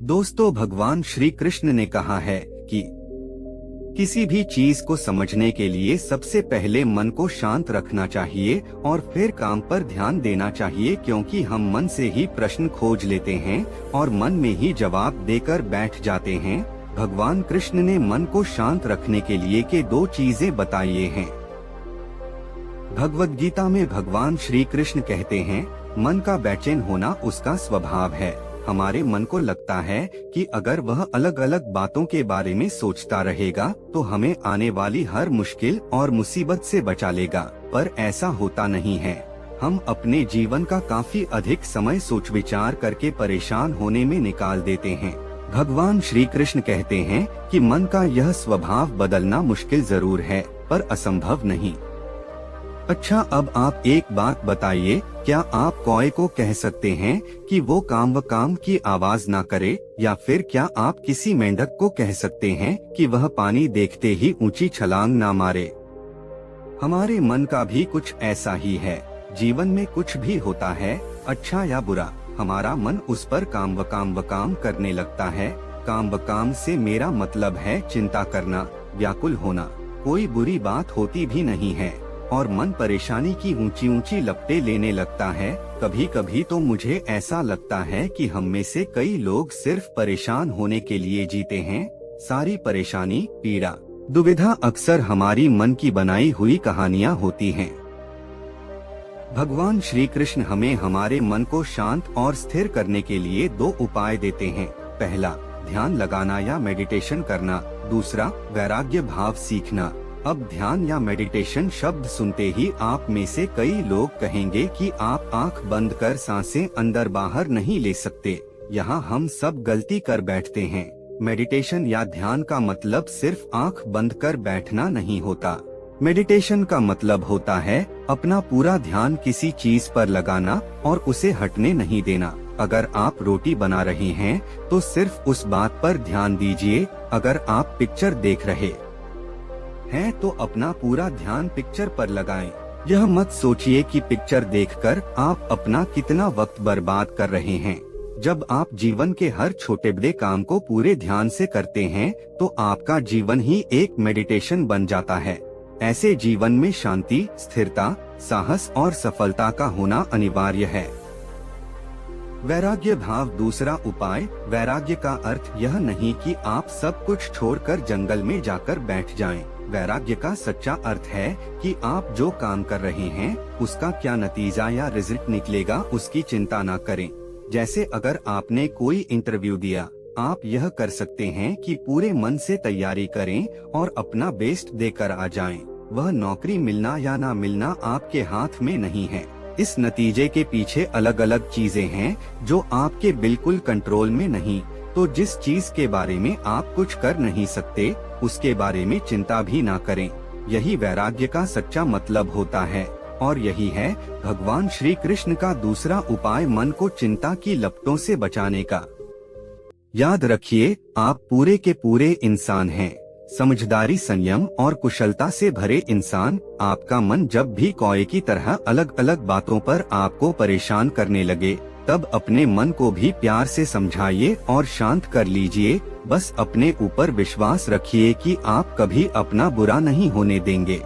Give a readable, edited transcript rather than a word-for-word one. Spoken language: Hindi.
दोस्तों, भगवान श्री कृष्ण ने कहा है कि किसी भी चीज को समझने के लिए सबसे पहले मन को शांत रखना चाहिए और फिर काम पर ध्यान देना चाहिए, क्योंकि हम मन से ही प्रश्न खोज लेते हैं और मन में ही जवाब देकर बैठ जाते हैं। भगवान कृष्ण ने मन को शांत रखने के लिए के दो चीजें बताई हैं। भगवद गीता में भगवान श्री कृष्ण कहते हैं, मन का बेचैन होना उसका स्वभाव है। हमारे मन को लगता है कि अगर वह अलग अलग बातों के बारे में सोचता रहेगा तो हमें आने वाली हर मुश्किल और मुसीबत से बचा लेगा, पर ऐसा होता नहीं है। हम अपने जीवन का काफी अधिक समय सोच विचार करके परेशान होने में निकाल देते हैं। भगवान श्री कृष्ण कहते हैं कि मन का यह स्वभाव बदलना मुश्किल जरूर है, पर असंभव नहीं। अच्छा, अब आप एक बात बताइए, क्या आप कौए को कह सकते हैं कि वो काम की आवाज ना करे, या फिर क्या आप किसी मेंढक को कह सकते हैं कि वह पानी देखते ही ऊंची छलांग ना मारे? हमारे मन का भी कुछ ऐसा ही है। जीवन में कुछ भी होता है, अच्छा या बुरा, हमारा मन उस पर काम करने लगता है। काम से मेरा मतलब है चिंता करना, व्याकुल होना। कोई बुरी बात होती भी नहीं है और मन परेशानी की ऊंची ऊंची लपटें लेने लगता है। कभी कभी तो मुझे ऐसा लगता है कि हम में से कई लोग सिर्फ परेशान होने के लिए जीते हैं। सारी परेशानी, पीड़ा, दुविधा अक्सर हमारी मन की बनाई हुई कहानियां होती हैं। भगवान श्री कृष्ण हमें हमारे मन को शांत और स्थिर करने के लिए दो उपाय देते हैं। पहला, ध्यान लगाना या मेडिटेशन करना। दूसरा, वैराग्य भाव सीखना। अब ध्यान या मेडिटेशन शब्द सुनते ही आप में से कई लोग कहेंगे कि आप आंख बंद कर सांसें अंदर बाहर नहीं ले सकते। यहाँ हम सब गलती कर बैठते हैं। मेडिटेशन या ध्यान का मतलब सिर्फ आंख बंद कर बैठना नहीं होता। मेडिटेशन का मतलब होता है अपना पूरा ध्यान किसी चीज पर लगाना और उसे हटने नहीं देना। अगर आप रोटी बना रहे हैं तो सिर्फ उस बात पर ध्यान दीजिए। अगर आप पिक्चर देख रहे हैं तो अपना पूरा ध्यान पिक्चर पर लगाएं। यह मत सोचिए कि पिक्चर देखकर आप अपना कितना वक्त बर्बाद कर रहे हैं। जब आप जीवन के हर छोटे बड़े काम को पूरे ध्यान से करते हैं तो आपका जीवन ही एक मेडिटेशन बन जाता है। ऐसे जीवन में शांति, स्थिरता, साहस और सफलता का होना अनिवार्य है। वैराग्य भाव दूसरा उपाय। वैराग्य का अर्थ यह नहीं कि आप सब कुछ छोड़कर जंगल में जाकर बैठ जाएं। वैराग्य का सच्चा अर्थ है कि आप जो काम कर रहे हैं उसका क्या नतीजा या रिजल्ट निकलेगा उसकी चिंता न करें। जैसे अगर आपने कोई इंटरव्यू दिया, आप यह कर सकते हैं कि पूरे मन से तैयारी करें और अपना बेस्ट देकर आ जाएं। वह नौकरी मिलना या ना मिलना आपके हाथ में नहीं है। इस नतीजे के पीछे अलग अलग चीजें हैं जो आपके बिल्कुल कंट्रोल में नहीं। तो जिस चीज के बारे में आप कुछ कर नहीं सकते उसके बारे में चिंता भी ना करें। यही वैराग्य का सच्चा मतलब होता है और यही है भगवान श्री कृष्ण का दूसरा उपाय, मन को चिंता की लपटों से बचाने का। याद रखिए, आप पूरे के पूरे इंसान हैं। समझदारी, संयम और कुशलता से भरे इंसान। आपका मन जब भी कौए की तरह अलग अलग बातों पर आपको परेशान करने लगे तब अपने मन को भी प्यार से समझाइए और शांत कर लीजिए। बस अपने ऊपर विश्वास रखिए कि आप कभी अपना बुरा नहीं होने देंगे।